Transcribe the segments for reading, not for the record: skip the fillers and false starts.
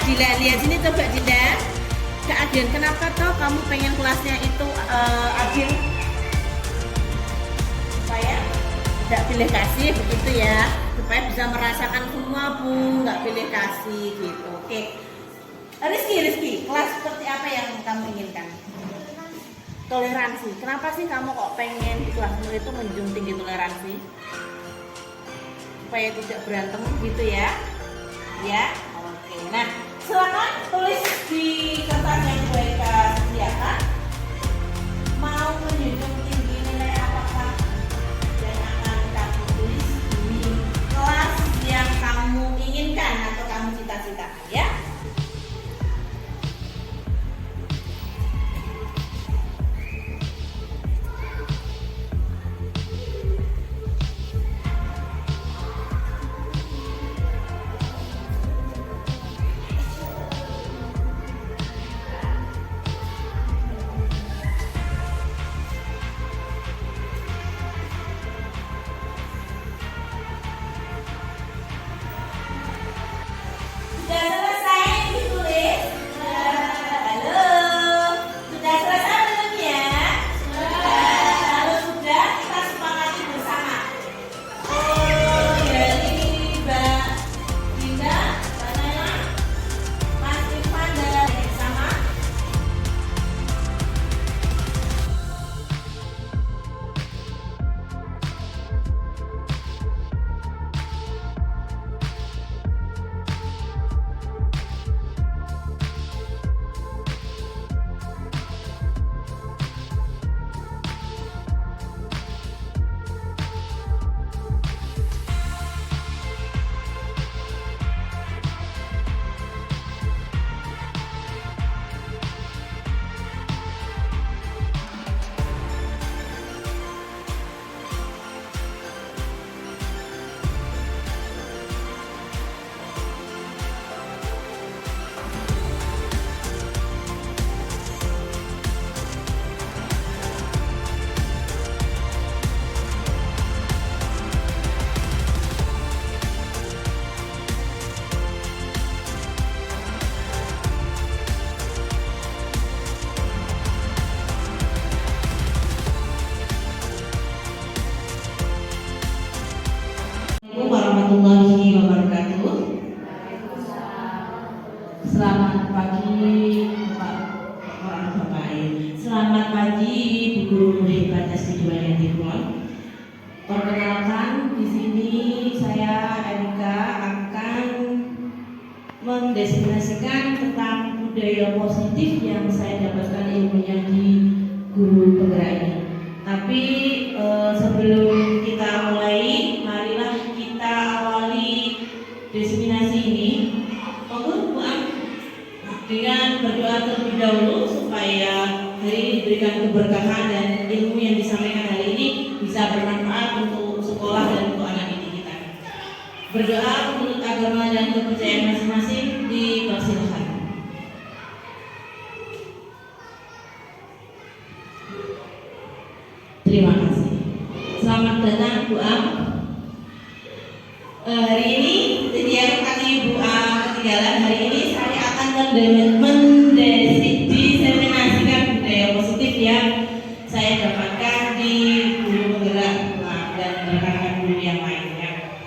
Adila, lihat sini coba Dinda. Kak Adil, kenapa toh kamu pengen kelasnya itu Adil? Supaya tidak pilih kasih begitu ya, supaya bisa merasakan semua Bu, nggak pilih kasih gitu. Oke, Rizky, kelas seperti apa yang kamu inginkan? Toleransi. Kenapa sih kamu kok pengen di kelasmu itu menjunjung tinggi toleransi? Supaya tidak berantem gitu ya? Ya, oke. Nah, silakan tulis di kertas yang mereka sediakan. Mau menjunjung tinggi nilai apakah yang akan kamu tulis di kelas yang kamu inginkan atau kamu cita-citakan ya? Sudah selesai ditulis? Halo, sudah selesai belum ya? Kalau sudah, kita sepakati bersama. Oh, dari Mbak Dinda, Mbak Nana, Mas Irfan dan bersama. Assalamualaikum warahmatullahi wabarakatuh. Selamat pagi Bapak. Selamat pagi Bu Guru Hebat SD2 yang Timur. Perkenalkan, di sini saya Erika akan mendeskripsikan tentang budaya positif yang saya dapatkan ilmunya di guru penggerak ini. Tapi sebelum kita mulai, marilah kita awali diseminasi ini. Monggo Bu Am dengan berdoa terlebih dahulu supaya hari ini diberikan keberkahan dan ilmu yang disampaikan hari ini bisa bermanfaat untuk sekolah dan untuk anak didik kita. Berdoa menurut agama dan kepercayaan masing-masing, dipersilakan. Terima kasih. Selamat datang Bu Am. Hari ini tidak kali Bu Am ketinggalan. Hari ini saya akan mendiseminasikan budaya positif yang saya dapatkan di guru penggerak dan rekan-rekan guru yang lainnya.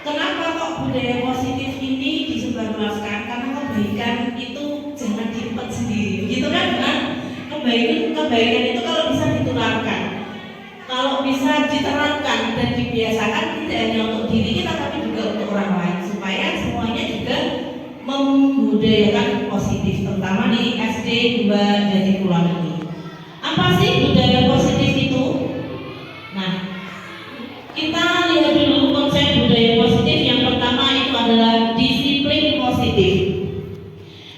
Kenapa kok budaya positif ini disebarluaskan? Karena kebaikan itu jangan diempet sendiri, begitu kan? Kebaikan itu kalau bisa ditularkan, kalau bisa diterapkan dan dibiasakan, tidak hanya untuk diri kita tapi juga untuk orang lain, supaya semuanya juga membudayakan positif, terutama di SD 2 Jatikulon ini. Apa sih budaya positif itu? Nah, kita lihat dulu konsep budaya positif. Yang pertama itu adalah disiplin positif.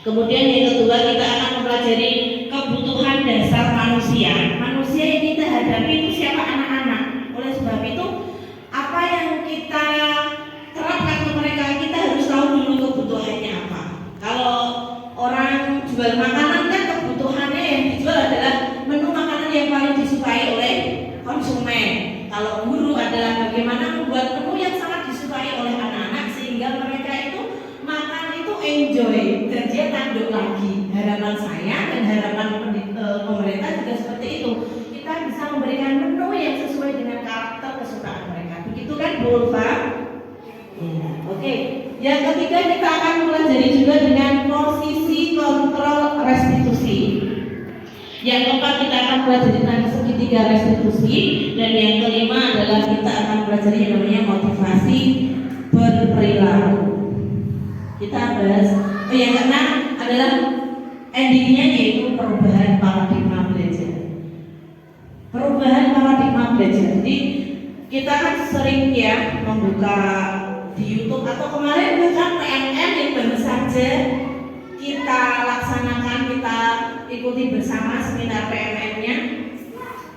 Kemudian yang kedua kita akan mempelajari kebutuhan dasar manusia. Manusia yang kita hadapi itu siapa? Anak-anak. Oleh sebab itu, apa yang kita terapkan ke mereka, kita harus tahu dulu kebutuhannya apa. Kalau orang jual makanan kan kebutuhannya yang dijual adalah menu makanan yang paling disukai oleh konsumen. Kalau guru adalah bagaimana membuat menu yang sangat disukai oleh anak-anak sehingga mereka itu makan itu enjoy enjoy dan dia tanduk lagi. Harapan saya dan harapan pemerintah juga seperti itu. Kita bisa memberikan menu yang sesuai dengan karakter kesukaan mereka. Begitu kan, Bu Ulfa? Ya, oke. Yang ketiga kita akan pelajari juga dengan posisi kontrol restitusi. Yang keempat kita akan pelajari tentang segitiga restitusi, dan yang kelima adalah kita akan pelajari yang namanya motivasi berperilaku. Kita bahas yang keenam adalah endingnya, yaitu perubahan paradigma belajar. Perubahan paradigma belajar. Jadi kita kan sering ya membuka di YouTube atau kemarin bahkan PNN yang baru saja kita laksanakan, kita ikuti bersama seminar PNN-nya.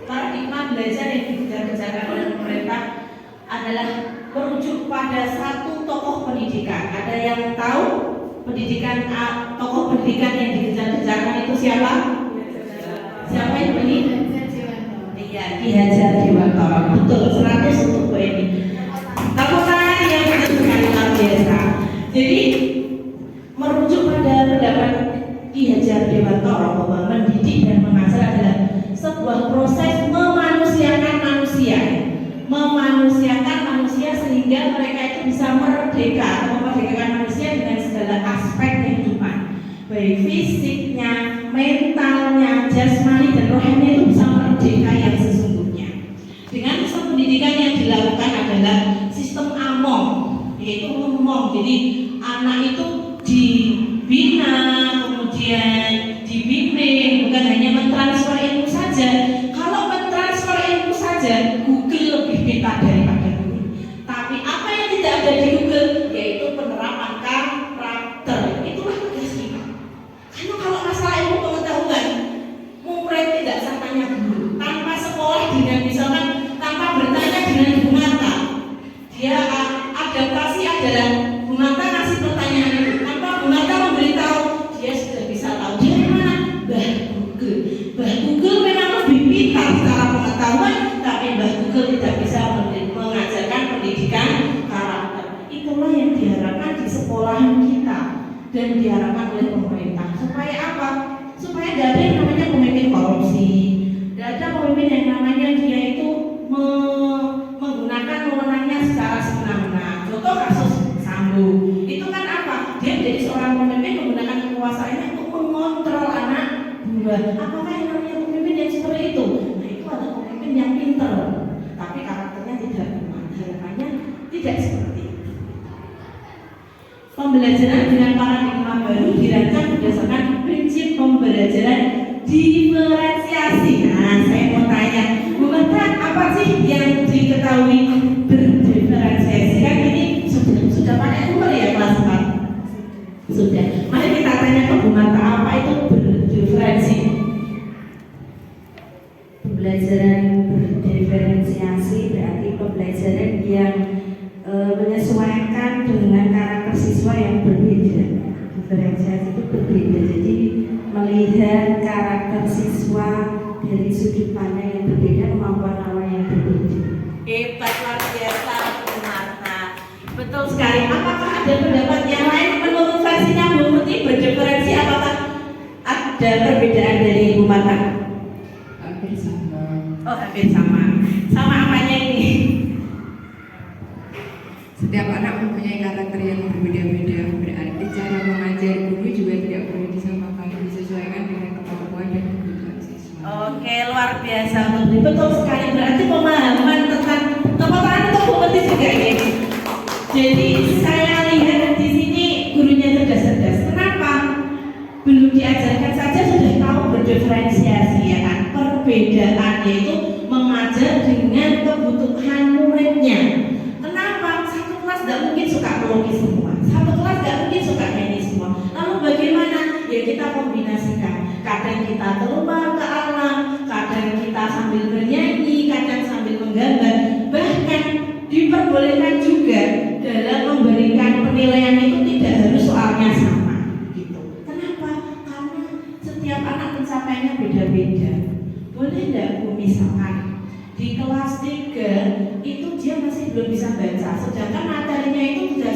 Paradigma belajar yang dikejar-kejarkan oleh pemerintah adalah merujuk pada satu tokoh pendidikan. Ada yang tahu pendidikan tokoh pendidikan yang dikejar-kejarkan itu siapa? Siapa yang ini? Iya, Ki Hajar Dewantara. Betul, 100 untuk Bu Eni. Tepuk tangan yang betul sekali, luar biasa. Jadi merujuk pada pendapat Ki Hajar Dewantara bahwa mendidik dan mengajar adalah sebuah proses memanusiakan manusia. Memanusiakan manusia sehingga mereka itu bisa merdeka atau memerdekakan manusia dengan segala aspek kehidupan, baik fisiknya, mentalnya, jasmani dan rohani itu bisa merdeka yang sesungguhnya. Dengan sistem pendidikan yang dilakukan adalah sistem AMOM, yaitu ngomong. Jadi anak itu dibina, kemudian dibimbing, bukan hanya mentransfer ilmu saja. Kalau mentransfer ilmu saja, Google lebih pintar daripada Google. Tapi apa yang tidak ada di Google, yaitu penerapan karakter. Itulah tugas kita. Karena kalau masalah ilmu pengetahuan, murid tidak usah tanya guru. Tanpa sekolah dengan misalkan tanpa bertanya dengan Bu Mata, dia adaptasi adalah Bu Mata ngasih pertanyaan itu. Tanpa Bu Mata memberitahu, dia sudah bisa tahu dari mana. Bah Google. Bah Google memang lebih pintar secara pengetahuan, tapi Bah Google tidak bisa mengajarkan pendidikan karakter. Itulah yang diharapkan di sekolahan kita dan diharapkan oleh pemerintah. Supaya apa? Supaya tidak ada yang namanya pemimpin korupsi, tidak ada pemimpin yang namanya dia itu menggunakan wewenangnya secara semena-mena. Contoh kasus Sambo, itu kan apa? Dia menjadi seorang pemimpin menggunakan kekuasaannya untuk mengontrol anak buah. Apakah yang namanya pemimpin yang seperti itu? Nah, itu adalah pemimpin yang pintar, tapi karakternya tidak kuat. Harapannya tidak seperti itu. Pembelajaran dengan paradigma baru dirancang berdasarkan prinsip pembelajaran diferensiasi. Nah, saya mau tanya, Bu Mata, apa sih yang diketahui berdiferensiasi? Kan ini sudah pakai umur ya kelas 4? Sudah. Mari kita tanya ke Bu Mata, apa itu berdiferensi? Pembelajaran berdiferensiasi berarti pembelajaran yang menyesuaikan dengan karakter siswa yang berbeda. Diferensiasi itu berbeda, jadi melihat karakter siswa dari sudut pandang yang berbeda, kemampuan awal yang berbeda. Hebat, luar biasa, Bu Mata. Betul sekali. Apakah ada pendapat yang lain menurut versinya Bu Muti berdiferensi? Apakah ada perbedaan dari Bu Mata? Hampir sama. Oh, hampir sama. Sama apanya ini? Setiap anak mempunyai karakter yang berbeda-beda, berarti cara mengajar guru juga tidak perlu disamakan, disesuaikan dengan kemampuan dan kebutuhan siswa. Oke, luar biasa. Betul sekali. Berarti pemahaman tentang kepemimpinan itu Bu Muti juga ya. Jadi saya lihat di sini gurunya cerdas-cerdas. Kenapa? Belum diajarkan saja sudah tahu berdiferensiasi, ya kan? Perbedaan yaitu mengajar dengan kebutuhan muridnya. Kenapa? Satu kelas tidak mungkin suka melukis semua, satu kelas tidak mungkin suka nyanyi semua. Lalu bagaimana? Ya kita kombinasikan. Kadang kita keluar ke alam, kadang kita sambil bernyanyi, kadang sambil menggambar. Bahkan diperbolehkan juga dalam memberikan penilaian itu tidak harus soalnya sama. Gitu. Kenapa? Karena setiap anak pencapaiannya beda-beda. Boleh tidak Bu, misalkan di kelas 3 itu dia masih belum bisa baca, sedangkan materinya itu sudah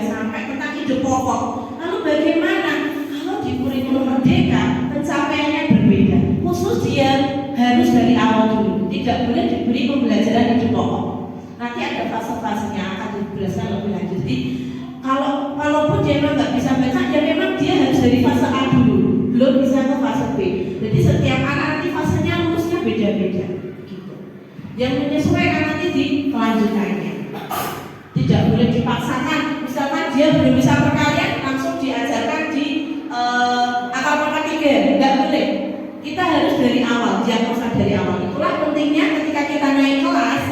sampai tentang ide pokok. Lalu bagaimana kalau di kurikulum merdeka pencapaiannya berbeda? Khusus dia harus dari awal dulu, tidak boleh diberi pembelajaran hidup pokok. Nanti ada fase-fasenya akan dijelaskan lebih lanjut. Jadi kalaupun dia memang nggak bisa baca, ya memang dia harus dari fase A dulu, belum bisa ke fase B. Jadi setiap anak nanti fasenya lulusnya beda-beda, gitu. Yang menyesuaikan nanti di kelanjutannya. Tidak boleh dipaksakan. Misalkan dia belum bisa perkalian, langsung diajarkan di akal pangkat 3, nggak boleh. Kita harus dari awal, diagnosa dari awal. Itulah pentingnya ketika kita naik kelas,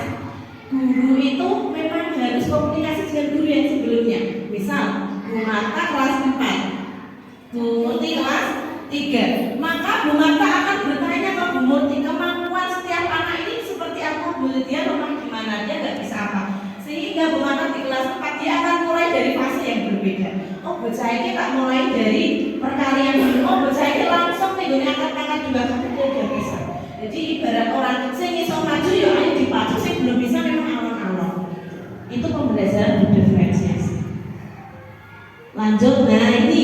guru itu memang harus komunikasi dengan guru yang sebelumnya. Misal, Bu Marta kelas 4, Bu Murti kelas 3. Maka Bu Marta akan bertanya ke Bu Murti, kemampuan setiap anak ini seperti apa? Boleh dia lemah di mana, dia nggak bisa apa. Sehingga Bu Marta di kelas 4 dia akan mulai dari fase yang berbeda. Oh, bocah ini tak mulai dari perkalian dulu. Oh, bocah ini langsung nih angkat-angkat juga karena dia udah bisa. Jadi ibarat orang sing iso maju ya ayo dipacu, sing belum bisa memang alon-alon. Itu pembelajaran berdiferensiasi. Lanjut, nah ini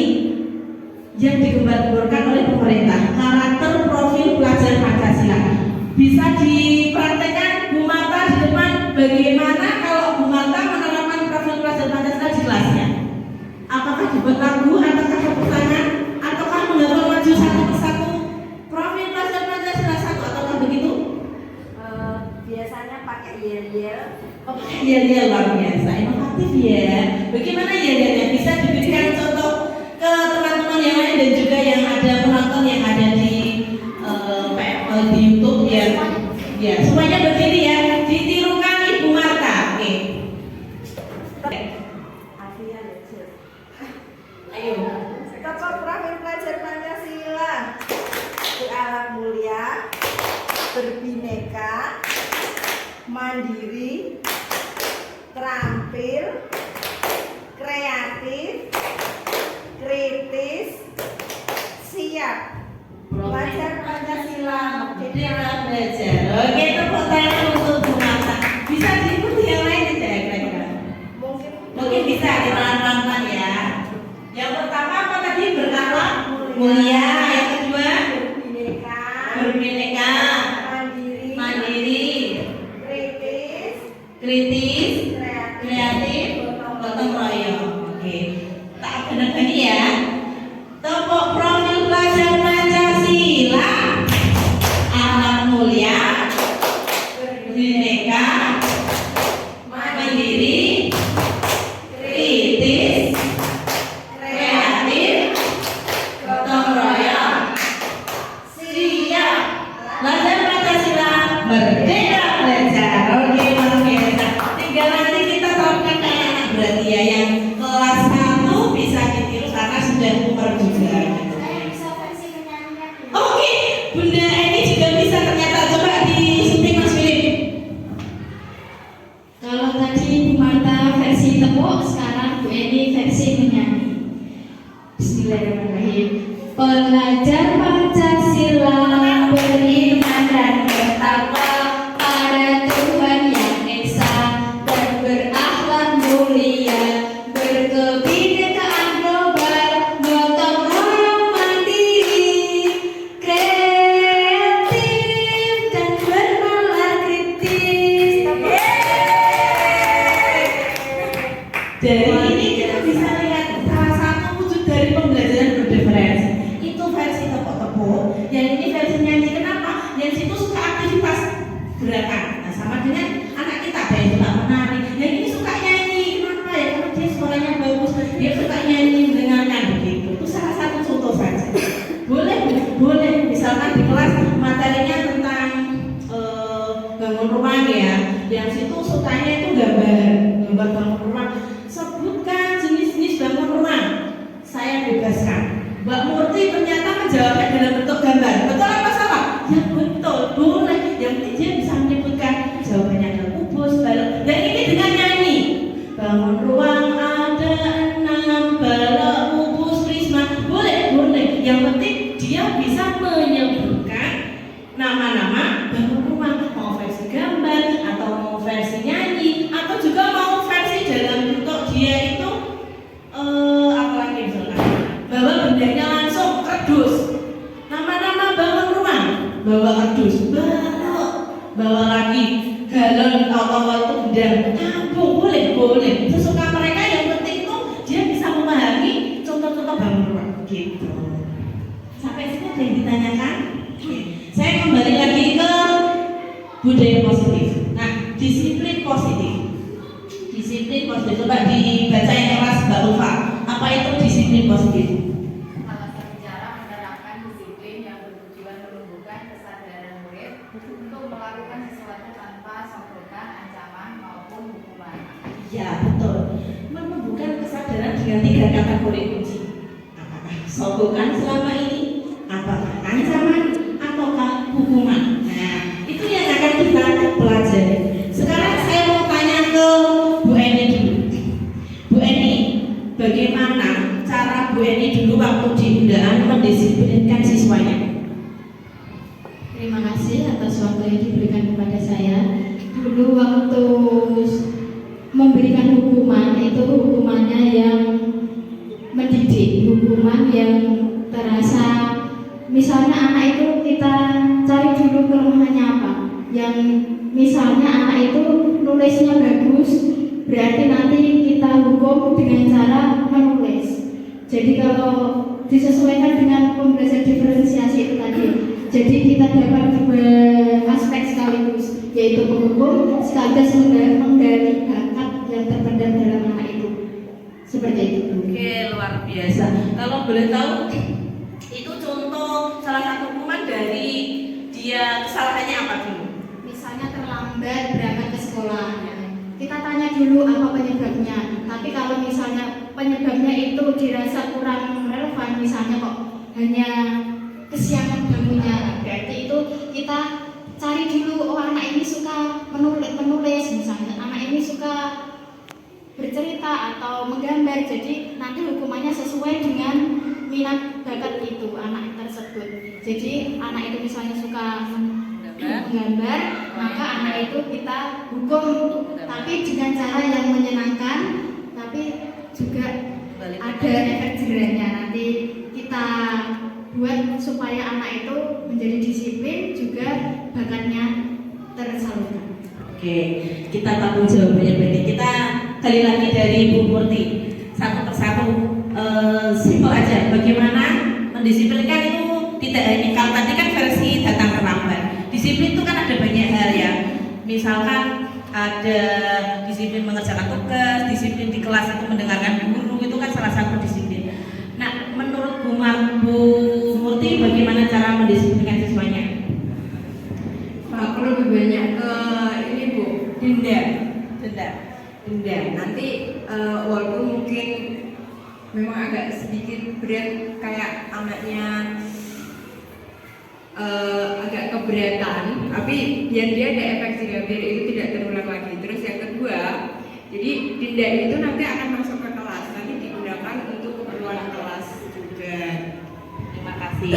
yang digembar-gemborkan oleh pemerintah, karakter profil pelajar Pancasila. Bisa dipraktekkan Bu Marta di depan bagaimana kalau Bu Marta menerapkan profil pelajar Pancasila di kelasnya. Apakah dibuat lagu, ataukah tepuk tangan, ataukah menghafal maju satu persatu profil pelajar Pancasila satu, ataukah begitu? Biasanya pakai yel-yel. Oke, yel-yel luar biasa, inovatif ya. Bagaimana yel-yelnya? Bisa diberikan contoh ke teman-teman yang lain dan juga yang ada penonton yang ada di di YouTube ya. Ya, semuanya berdiri ya. Ditirukan Ibu Marta. Oke. Ayo. Ketua profil pelajar Pancasila berahlak mulia, berbineka, mandiri, terampil, kreatif, kritis, siap. Pelajar Pancasila Merdeka belajar. Oke, tepuk tangan untuk Bu Marta. Bisa diikuti yang lain tidak kira-kira? Mungkin bisa dipelan-pelan ya. Yang pertama apa tadi? Berakhlak mulia. Yang kedua berbineka, mandiri, kritis, kreatif, gotong royong. Oke, tak benar-benar ya. Tepuk profil pelajar Pancasila. Anak mulia, berbineka, mandiri, kritis, kreatif, gotong royong, siap. Pelajar Pancasila merdeka belajar. Oke, luar biasa. Tinggal nanti kita terapkan ke anak berarti ya, yang kelas 1 bisa ditiru karena sudah umur juga. Oke, Bunda ini juga bisa ternyata. Coba disunting Mas Philip. Kalau tadi Bu Marta versi tepuk, sekarang Bu Eni versi menyanyi. Bismillahirrahmanirrahim. Pelajar Pancasila beriman dan bertakwa pada Tuhan yang esa dan berakhlak mulia, berkebinekaan global, gotong royong mandiri, kreatif dan bernalar kritis. Dari ini kita bisa lihat salah satu wujud dari pembelajaran berdiferensi. Itu versi tepuk-tepuk, yang ini versi nyanyi. Kenapa? Yang situ suka aktivitas gerakan. Nah, sama dengan anak kita, ada yang suka menari, yang ini suka nyanyi. Kenapa ya? Karena dia suaranya bagus, dia suka nyanyi, mendengarkan begitu. Itu salah satu contoh saja. Boleh. Misalkan di kelas materinya tentang bangun rumah ya, yang situ sukanya itu gambar bangun rumah. Sebutkan jenis-jenis bangun rumah. Saya bebaskan. Mbak Murti ternyata menjawabnya dalam bentuk gambar. Betul apa salah? Ya betul, boleh. Yang penting dia bisa menyebutkan jawabannya dalam kubus, balok. Dan ini dengan nyanyi. Bangun ruang ada 6, balok, kubus, prisma. Boleh. Yang penting dia bisa menyebutkan nama-nama bangun rumah. Mau versi gambar, atau mau versi nyanyi, atau juga mau versi dalam bentuk dia itu apalagi misalkan pembeliannya langsung kardus. Nama-nama bangun rumah, bawa kardus, bawa lagi galon atau itu benda kampung, boleh. Sesuka mereka, yang penting tuh dia bisa memahami contoh-contoh bangun rumah gitu. Sampai sini ada yang ditanyakan? Saya kembali lagi ke budaya positif. Nah, disiplin positif. Disiplin positif. Coba dibaca yang keras Mbak Rufa. Apa itu disiplin positif? Salah satu cara menerapkan disiplin yang bertujuan menumbuhkan kesadaran murid untuk melakukan sesuatu tanpa songgokan, ancaman maupun hukuman. Ya, betul. Menumbuhkan kesadaran dengan 3 kategori kunci. Apakah songgokan selama ini? Apakah ancaman ataukah hukuman? Nah, itu yang akan kita pelajari. Sekarang saya mau tanya ke Bu Eni dulu. Bu Eni, bagaimana cara Bu Eni dulu waktu di undaan mendisiplinkan siswanya? Terima kasih atas waktu yang diberikan kepada saya. Dulu waktu memberikan hukuman itu hukumannya yang mendidik, hukuman yang terasa. Misalnya anak itu kita cari dulu kelemahannya apa. Yang misalnya anak itu nulisnya bagus, berarti nanti kita hukum dengan cara menulis. Jadi kalau disesuaikan dengan pembelajaran diferensiasi itu tadi, jadi kita dapat 2 aspek sekaligus, yaitu menghukum sekaligus menggali bakat yang terpendam dalam anak itu. Seperti itu. Oke, luar biasa. Kalau boleh tahu, itu contoh salah satu hukuman dari dia kesalahannya apa dulu? Misalnya terlambat berangkat ke sekolah, kita tanya dulu apa penyebabnya. Tapi kalau misalnya penyebabnya itu dirasa kurang relevan, misalnya kok hanya kesiangan bangunnya, berarti itu kita cari dulu. Oh, anak ini suka menulis misalnya, anak ini suka bercerita atau menggambar, jadi nanti hukumannya sesuai dengan minat bakat itu anak tersebut. Jadi anak itu misalnya suka menggambar, maka anak itu kita hukum, tapi dengan cara yang menyenangkan, tapi juga ada efek jerahnya. Nanti kita buat supaya anak itu menjadi disiplin, juga bakatnya tersalurkan. Oke, kita tahu jawabannya. Berarti kita kali lagi dari Bu Murti, satu persatu. Simpel aja, bagaimana mendisiplinkan itu tidak hanya, kalau tadi kan versi datang terlambat. Disiplin itu kan ada banyak hal ya. Misalkan ada disiplin mengerjakan tugas, disiplin di kelas itu mendengarkan guru, itu kan salah satu disiplin. Nah, menurut Bu Murti, bagaimana cara mendisiplinkan siswanya? Aku lebih banyak ke ini Bu, denda. Nanti walaupun mungkin memang agak sedikit berat, kayak anaknya agak keberatan, tapi biar dia ada efek jerah, biar itu tidak terulang lagi. Terus yang kedua, jadi denda itu nanti akan masuk ke kelas, nanti digunakan untuk keperluan kelas juga. Terima kasih.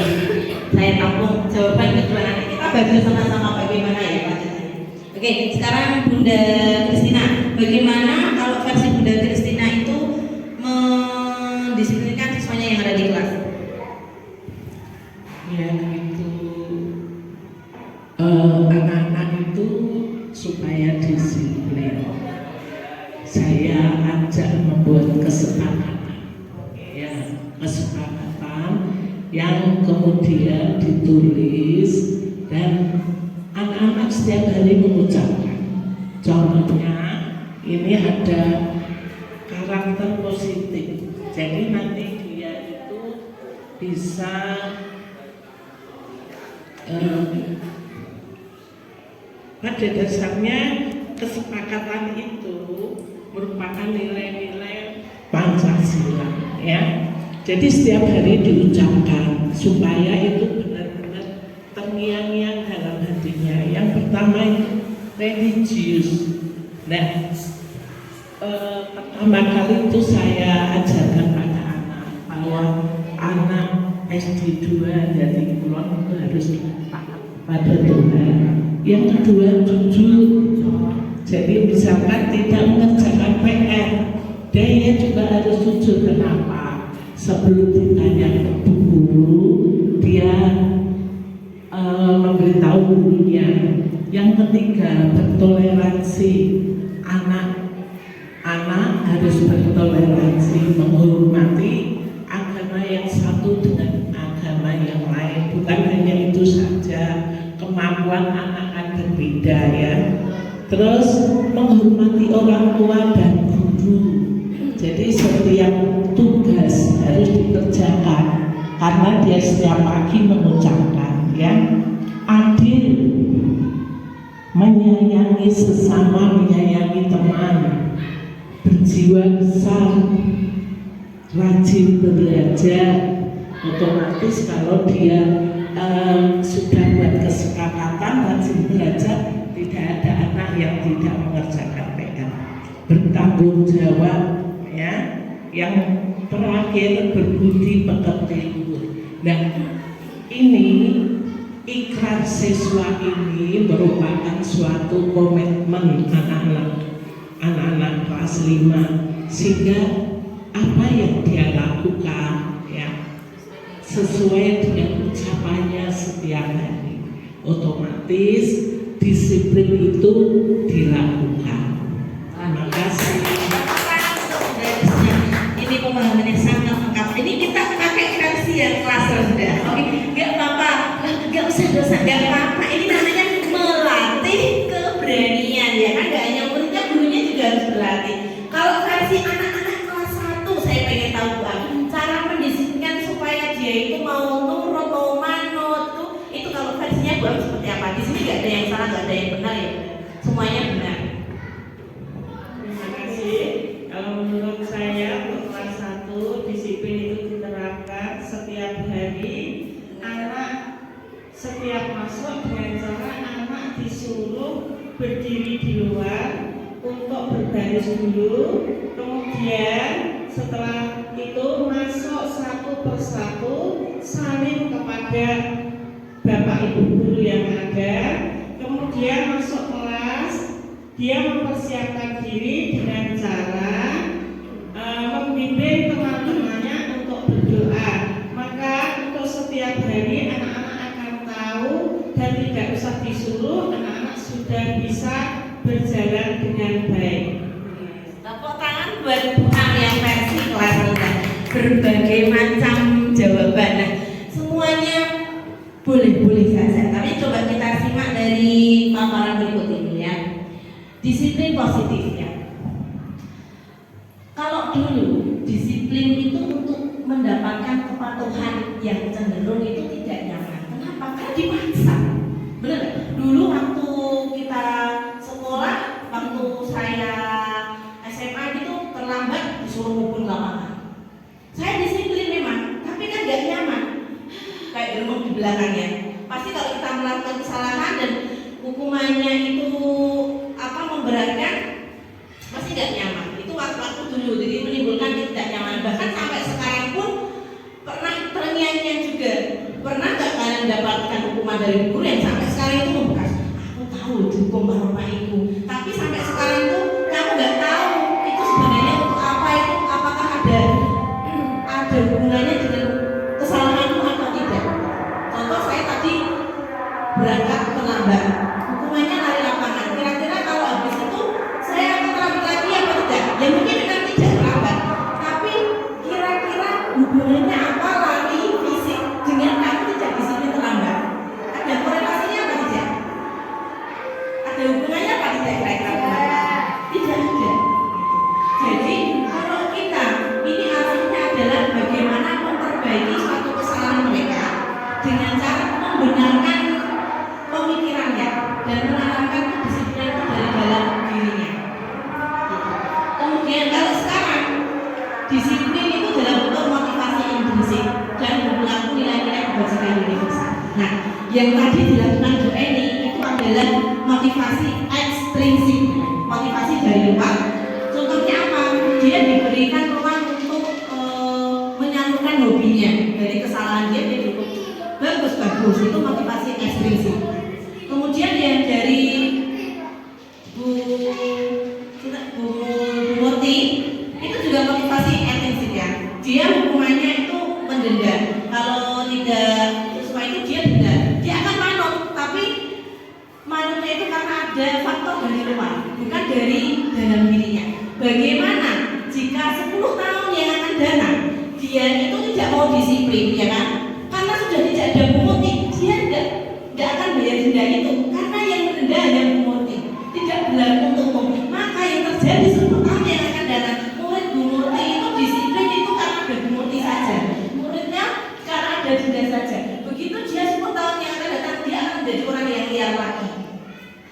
Saya tampung jawaban kedua, nanti kita baca sama-sama bagaimana ya lanjutannya. Oke, sekarang Bunda Kristina, bagaimana kalau versi Bunda Kristina itu mendisiplinkan siswanya yang ada di kelas? Ya itu anak-anak itu supaya disiplin. Saya ajak membuat kesepakatan, ya, kesepakatan yang kemudian ditulis dan anak-anak setiap hari mengucapkan. Contohnya ini ada karakter positif, jadi nanti dia itu bisa pada dasarnya kesepakatan itu merupakan nilai-nilai Pancasila, ya. Jadi setiap hari diucapkan supaya itu benar-benar terngiang-ngiang dalam hatinya. Yang pertama itu religius. Nah, pertama kali itu saya ajarkan pada anak bahwa anak SD 2 dari Kulon itu harus taat pada Tuhan. Yang kedua, jujur. Jadi misalkan tidak mengerjakan PR, dia juga harus jujur. Kenapa? Sebelum ditanya yang lain. Bukan hanya itu saja, kemampuan anak kan berbeda ya. Terus menghormati orang tua dan guru. Jadi setiap tugas harus dikerjakan karena dia setiap pagi mengucapkan ya, adil, menyayangi sesama, menyayangi teman, berjiwa besar, rajin belajar. Otomatis kalau dia sudah buat kesepakatan rajin belajar, tidak ada anak yang tidak mengerjakan PR. Bertanggung jawab ya. Yang terakhir berbudi pekerti luhur. Nah, ini ikrar siswa ini merupakan suatu komitmen anak-anak kelas 5, sehingga apa yang dia lakukan ya sesuai dengan ucapannya setiap hari, otomatis disiplin itu dilakukan. Terima kasih. Ini pemahaman yang sangat lengkap. Ini kita pakai versi yang kelas rendah. Oke, nggak apa-apa, nggak usah dosa, nggak apa-apa. Ini namanya melatih keberanian ya kan? Nggak hanya muridnya, gurunya juga harus berlatih. Kalau versi anak-anak kelas 1, saya pengen tahu Bang, cara mendisiplinkan supaya dia itu mau nurut, mau manut tuh, itu kalau versinya Bang seperti apa? Di sini nggak ada yang salah, nggak ada yang benar ya, semuanya benar. Terima kasih. Kalau menurut saya untuk kelas 1 disiplin itu diterapkan setiap hari. Anak setiap masuk dengan cara anak disuruh berdiri di luar untuk berbaris dulu, kemudian setelah itu masuk satu persatu saling kepada bapak ibu guru yang ada, kemudian masuk kelas. Dia mempersiapkan diri dengan cara membimbing teman-temannya untuk berdoa. Maka untuk setiap hari anak-anak akan tahu dan tidak usah disuruh, anak-anak sudah bisa berjalan dengan baik. Tepuk tangan buat Bukan yang versi kelas rendah. Berbagai macam jawaban. Nah, semuanya boleh-boleh saja. Tapi coba kita simak dari paparan berikut ini ya. Disiplin positifnya. Kalau dulu disiplin itu untuk mendapatkan kepatuhan yang cenderung itu tidak nyaman. Kenapa? Karena dipaksa. Benar nggak? Dulu waktu kita sekolah, waktu saya SMA gitu terlambat disuruh ngumpul lapangan. Saya disiplin memang, tapi kan nggak nyaman. Kayak geremuk di belakangnya. Pasti kalau kita melakukan kesalahan dan hukumannya itu memberatkan, pasti nggak nyaman. Itu waktu dulu, jadi menimbulkan tidak nyaman. Bahkan sampai sekarang pun pernah terngiang-ngiang juga. Pernah nggak kalian mendapatkan hukuman dari guru yang sampai sekarang itu membekas? Aku tahu dihukum karena itu, tapi sampai sekarang tuh kamu nggak tahu itu sebenarnya untuk apa, itu apakah ada hubungannya dengan kesalahanmu atau tidak. Contoh saya tadi berangkat terlambat, hukumannya lari lapangan. Kira-kira kalau habis itu saya akan terlambat lagi apa tidak? Ya mungkin akan tidak terlambat, tapi kira-kira hubungannya apa lari fisik dengan kamu tidak disiplin terlambat? Ada korelasinya apa tidak? Ada hubungannya apa tidak kira-kira? Tidak ada. Jadi kalau kita ini arahnya adalah bagaimana memperbaiki suatu kesalahan mereka dengan cara membenarkan pemikirannya dan menanamkan kedisiplinan itu dari dalam dirinya. Kemudian kalau sekarang disiplin itu dalam bentuk motivasi intrinsik dan berlaku nilai-nilai kebajikan universal. Nah, yang tadi dilakukan Bu Eni itu adalah motivasi ekstrinsik, motivasi dari luar. Contohnya apa? Dia diberikan ruang untuk menyalurkan hobinya dari kesalahan dia cukup bagus, itu motivasi ekstrinsik. Kemudian yang dari Bu Murti itu juga motivasi intrinsik ya. Dia hukumannya itu mendenda. Kalau tidak sesuai itu dia denda. Dia akan manut, tapi manutnya itu karena ada faktor dari luar, bukan dari dalam dirinya. Bagaimana jika 10 tahun yang akan datang dia itu tidak mau disiplin, ya kan? Karena sudah tidak ada saja. Begitu dia 10 tahun yang akan datang, dia akan menjadi orang yang liar lagi.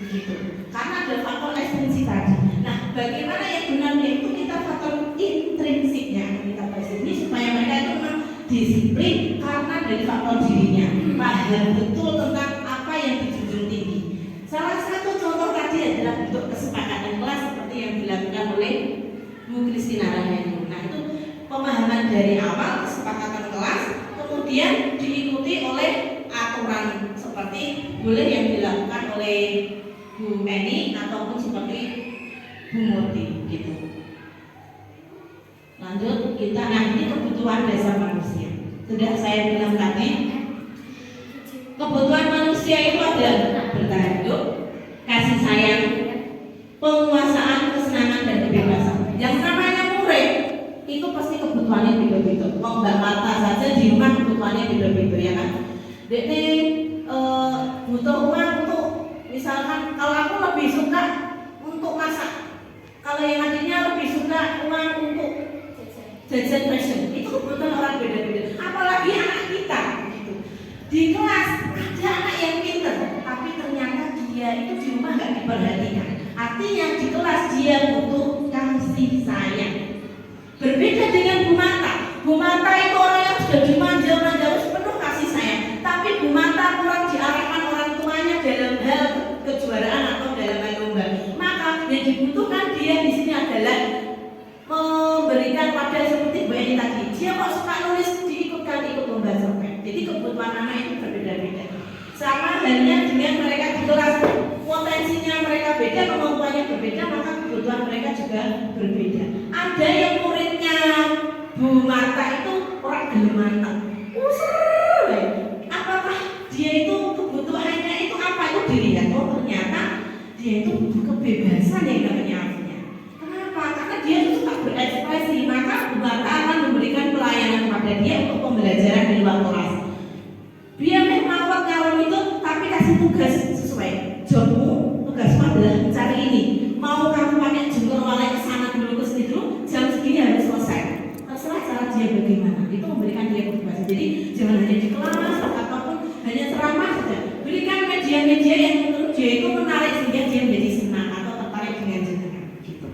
Begitu. Karena ada faktor ekstrinsik tadi. Nah, bagaimana yang benarnya itu kita faktor intrinsiknya kita bahas ini supaya mereka itu memang disiplin karena dari faktor dirinya. Paham betul tentang apa yang dijunjung tinggi. Salah satu contoh tadi adalah bentuk kesepakatan kelas seperti yang dilakukan oleh Bu Christina Rahayu. Nah, itu pemahaman dari awal kesepakatan kelas, kemudian diikuti oleh aturan seperti boleh yang dilakukan oleh Bu Eni ataupun seperti Bu Murti gitu. Lanjut kita, nah ini kebutuhan dasar manusia. Sudah saya bilang tadi, kebutuhan manusia itu ada bertahan hidup, kasih sayang, penguasaan, kesenangan dan kebebasan. Yang namanya murid itu pasti kebutuhannya beda-beda. Kok nggak mata saja di rumah kebutuhannya beda-beda ya kan? Jadi butuh uang untuk misalkan kalau aku lebih suka untuk masak, kalau yang adiknya lebih suka uang untuk jajan fashion. Itu kebutuhan orang beda-beda. Apalagi anak kita gitu. Di kelas ada anak yang pinter, tapi ternyata dia itu di rumah nggak diperhatikan. Artinya di kelas dia butuh kasih sayang. Berbeda dengan Bu Mata. Bu Mata itu orang yang sudah dimanja-manja penuh kasih sayang. Tapi Bu Mata kurang diarahkan orang tuanya dalam hal kejuaraan atau dalam lomba. Maka yang dibutuhkan dia di sini adalah memberikan wadah seperti Bu Eni tadi. Dia kok suka nulis, diikutkan ikut lomba cerpen. Jadi kebutuhan anak itu berbeda-beda. Sama halnya dengan mereka di kelas, potensinya mereka beda, kemampuannya berbeda, maka kebutuhan mereka juga berbeda. Ada yang muridnya Bu Marta itu orang gelem mantap. Seru. Apakah dia itu kebutuhannya itu apa? Itu dilihat. Oh ternyata dia itu butuh kebebasan yang namanya artinya. Kenapa? Karena dia itu suka berekspresi. Maka Bu Marta akan memberikan pelayanan kepada dia untuk pembelajaran di luar kelas. Dia memang ngalor itu, tapi kasih tugas sesuai. Jobmu, tugasmu adalah mencari ini. Mau kamu pakai jengkol walek ke sana dulu ke sini dulu, jam segini harus selesai. Terserah cara dia bagaimana. Itu memberikan dia kebebasan. Jadi jangan hanya di kelas ataupun hanya ceramah saja. Berikan media-media yang menurut dia itu menarik sehingga dia menjadi senang atau tertarik dengan jenengan. Gitu.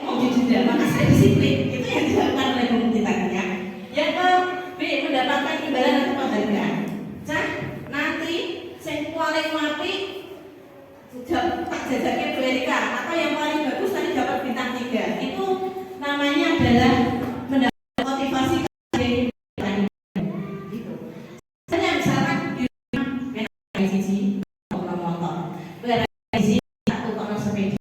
Mau dijeda, maka saya disiplin. Itu yang dilakukan oleh Bu tadi ya. Yang ke B, mendapatkan imbalan atau penghargaan. Cah, nanti saya paling api tak jajaknya Bu Erika atau yang paling bagus tadi dapat bintang 3. Itu namanya adalah mendapat motivasi dari gitu. Misalnya misalkan di rumah enak sisi motor, sisi satu kono sepeda.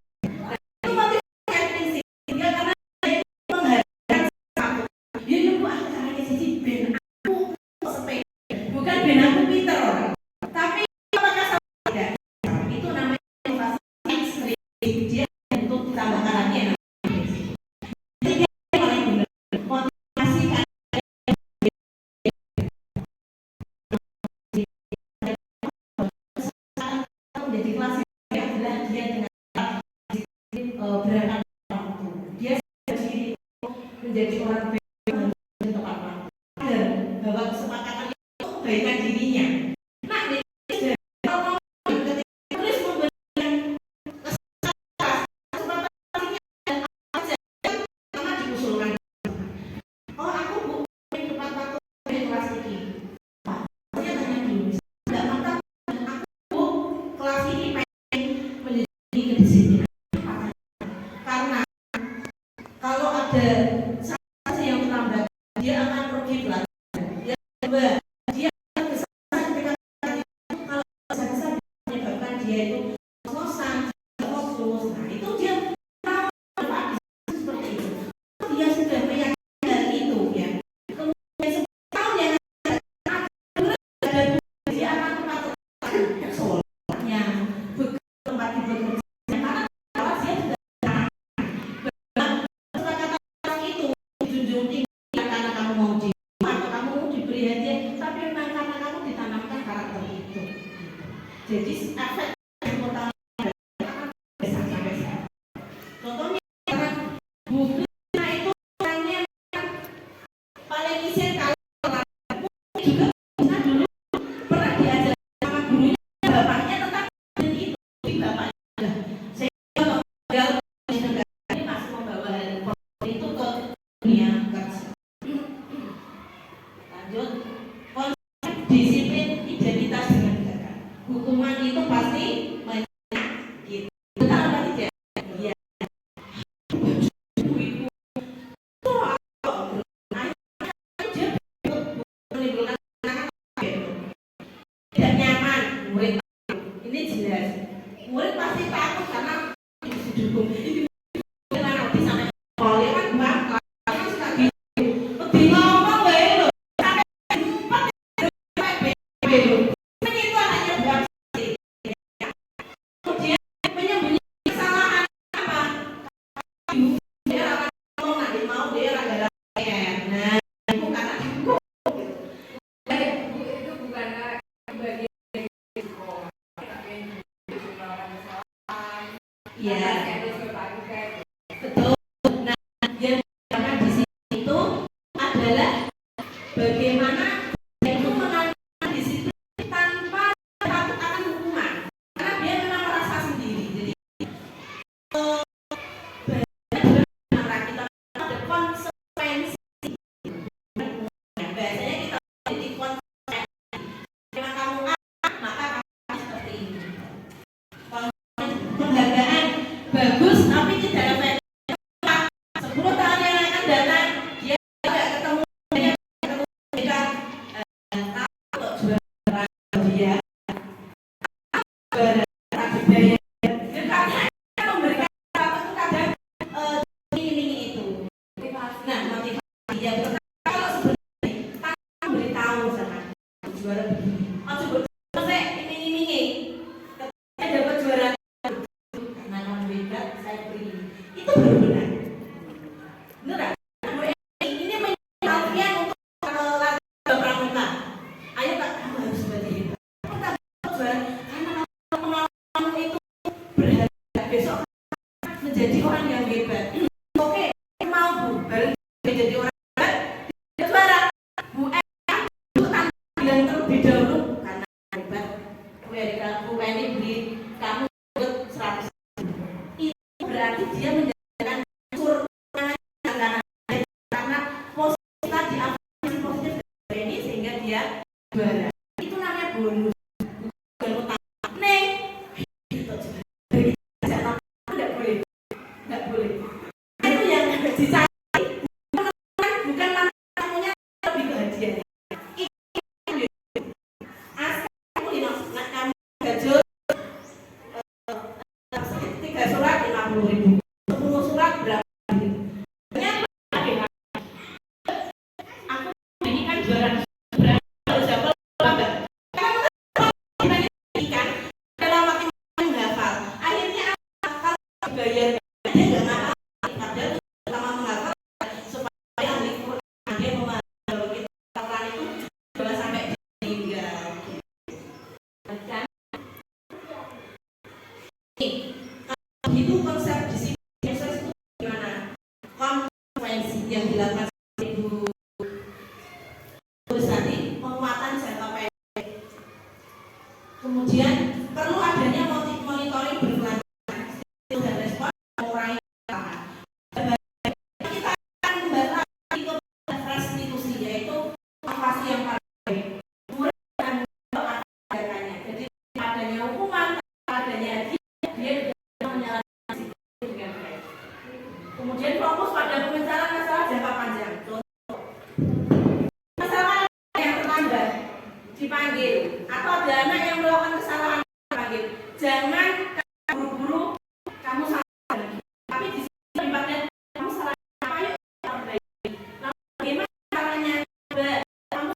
Itu motivasi yang prinsip sehingga karena dia menghargai satu. Dia nunggu caranya sisi ben aku sepeda, bukan ben aku pinter orang. Tapi apakah tidak? Itu namanya motivasi ekstrim. Dia untuk ditambahkan lagi yang menjadi kelas yang adalah dia dengan berangkat waktu. Dia sendiri menjadi orang baik di tempat waktu. Dan bahwa kesepakatan itu kebaikan dirinya. Nah, dia kalau ketika tulis memberikan kesepakatan aja sama diusulkan. Oh, aku Bu di tempat waktu di kelas ini. Dia tanya dulu. Enggak mantap. Aku kelas ini pengen menjadi kedisiplinan. Karena kalau ada satu yang terlambat, dia akan pergi belajar. Dia akan kesalahan ketika kalau kesalahan menyebabkan dia itu ngos-ngosan, fokus. Nah itu dia tahu seperti itu. Dia sudah meyakini hal itu ya. Kemudian setahun yang ada dia akan tempat soalnya tempat bekerja karena kalau dia sudah kesepakatan itu dijunjung tinggi karena kamu mau di atau kamu diberi hadiah juga bisa dulu pernah diajar sama gurunya, bapaknya tetap itu di bapaknya udah sehingga tinggal di negara ini masih membawa hal itu ke dunia kerja. Lanjut, konsep disiplin identitas dengan negara. Hukuman itu pasti gitu. Betul apa tidak? Iya. Ibu-ibu itu menimbulkan tidak nyaman. Murid ini jelas. Murid pasti takut karena didukung. Ini mana nanti sampai sekolah kan mbak kan suka gitu. Lebih ngomong bae lho. Sampai empat sampai lho. Itu anaknya buat kemudian menyembunyikan kesalahan apa? Ibu dia akan ngomong nanti mau dia gara-gara nah itu karena didukung. Itu bukanlah bagian dari sekolah, tapi melakukan kesalahan. Iya. Harus berpakai. Betul. Nah, yang dikatakan di sini itu adalah bagaimana itu mengalami disiplin tanpa takut akan hukuman, karena dia memang merasa sendiri. Jadi benar kita ada konsekuensi. Biasanya kita jadi konsekuensi. Memang kamu A, maka kamu seperti ini. Penghargaan bagus tapi tidak efektif. 10 tahun yang akan datang dia tidak ketemu kita tahu juara dia juara budaya dekatnya akan memberikan satu kadang ini itu. Nah motivasi dia betul kalau sebenarnya kita beritahu sama juara begini. Oh coba saya iming-imingi ketika dapat juara karena kamu hebat saya beri itu baru benar. Benar ini kalian untuk latihan pramuka. Ayo kak kamu harus seperti itu. Kita juara karena pengalaman itu berharga besok menjadi orang yang hebat. Oke mau bu baru menjadi orang hebat dia juara bu bu tampil terlebih dahulu karena hebat. Bu ini beri kamu 100. Itu berarti dia menjadikan unsur karena positif tadi afirmasi positif dari ini sehingga dia juara. Itu namanya bonus bukan utama. Neng itu tidak boleh itu yang dicari bukan namanya lebih ke hadiahnya itu asal kamu gajul 3 surat 50.000 10 surat berapa ini kan juara berapa siapa lambat karena ikan dalam waktu menghafal akhirnya kalau dibayar dia nggak ngapal padahal pertama menghafal supaya ahli Quran dia memahami kita Quran itu jangan sampai meninggal kan itu konsep disiplin itu gimana konsekuensi yang dilakukan Ibu Tadi penguatan jangka pendek. Kemudian perlu adanya monitoring berkelanjutan dan respon mengurangi kesalahan. Kita akan membahas lagi ke restitusi yaitu inovasi yang paling baik. Murid dan apa adanya. Jadi adanya hukuman, adanya hadiah, dia bisa menjalankan disiplin dengan baik. Kemudian fokus pada pemecahan masalah jangka panjang. Masalah yang terlambat dipanggil atau ada anak yang melakukan kesalahan dipanggil. Jangan buru-buru kamu salah lagi. Tapi di sini tempatnya kamu salah apa yuk kita perbaiki. Nah, bagaimana caranya? Kamu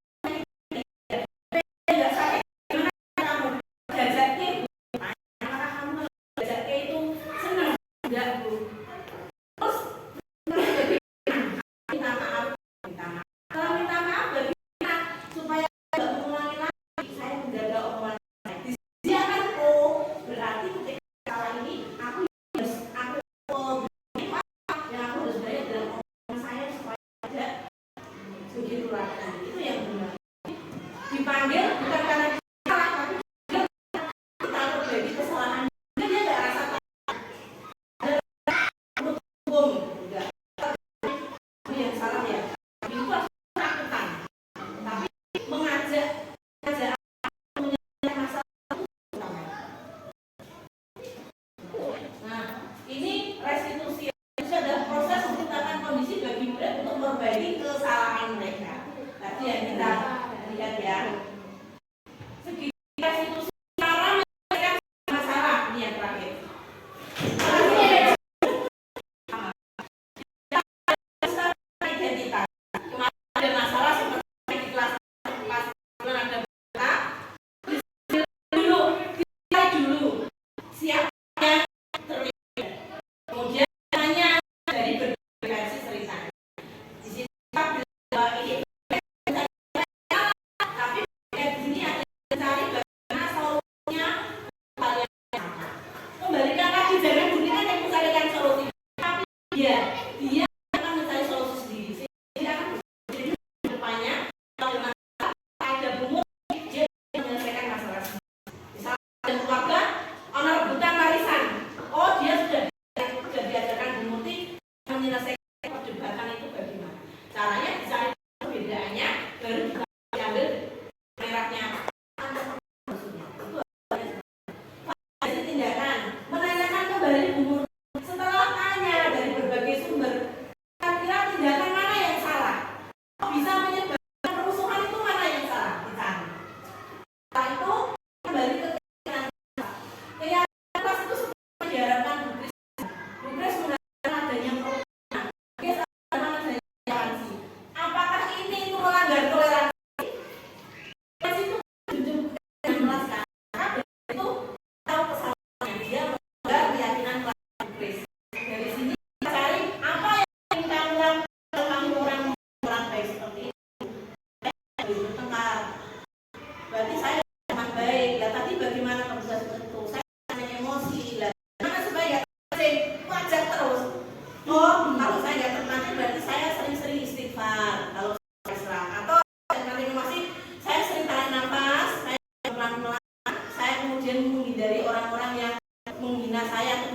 tidak sakit. Gimana kamu belajar ke? Apakah kamu belajar ke itu senang? Enggak bu. Terus jadi minta maaf. Kalau minta maaf bagaimana supaya tidak mengulangi lagi saya menjaga omongan saya. Dia kan berarti ketika kita lihat ya. Segi restitusi cara menyelesaikan masalah ini yang terakhir. Identitas. Kemarin ada masalah seperti di kelas ada berita. Dulu siapnya terlibat. Kemudian hanya dari berbagai versi cerita. Di sini kita bilang ini tapi di sini ada mencari bagaimana solusinya hal yang sama. Kembalikan lagi, jangan bunyi kan yang mencarikan solusi, tapi dia akan mencari solusi sendiri. Dia akan berpikir depannya kalau ada bunyi dia menyelesaikan masalah sendiri. Misalnya ada keluarga ono rebutan warisan, oh dia sudah diajarkan Bu Muti menyelesaikan perdebatan itu bagaimana caranya, dicari perbedaannya baru diambil merahnya maksudnya itu hasil tindakan menanyakan kembali Bu Muti setelah tanya dari berbagai sumber kira-kira tindakan mana yang salah, kok bisa menyebabkan kerusuhan itu mana yang salah ditanya. Setelah itu kembali ke keyakinan kelas itu seperti diharapkan Bu Kris mengatakan adanya perubahan, adanya toleransi. Apakah ini itu melanggar toleransi? Toleransi itu junjung dan menjelaskan karena itu tahu kesalahannya, dia melanggar keyakinan kelas Bu Kris. Dari sini kita cari apa yang ingin kamu lakukan kalau kamu orang baik seperti itu. Saya bertengkar, berarti saya teman baik. Lah tadi bagaimana kamu bisa seperti itu? Saya hanya emosi. Lah gimana supaya wajar terus? Oh, kalau saya nggak terpancing berarti saya sering-sering istighfar. Kalau saya serang atau saya nanti masih saya sering tarik nafas, saya pelan-pelan, saya kemudian menghindari orang-orang yang menghina saya.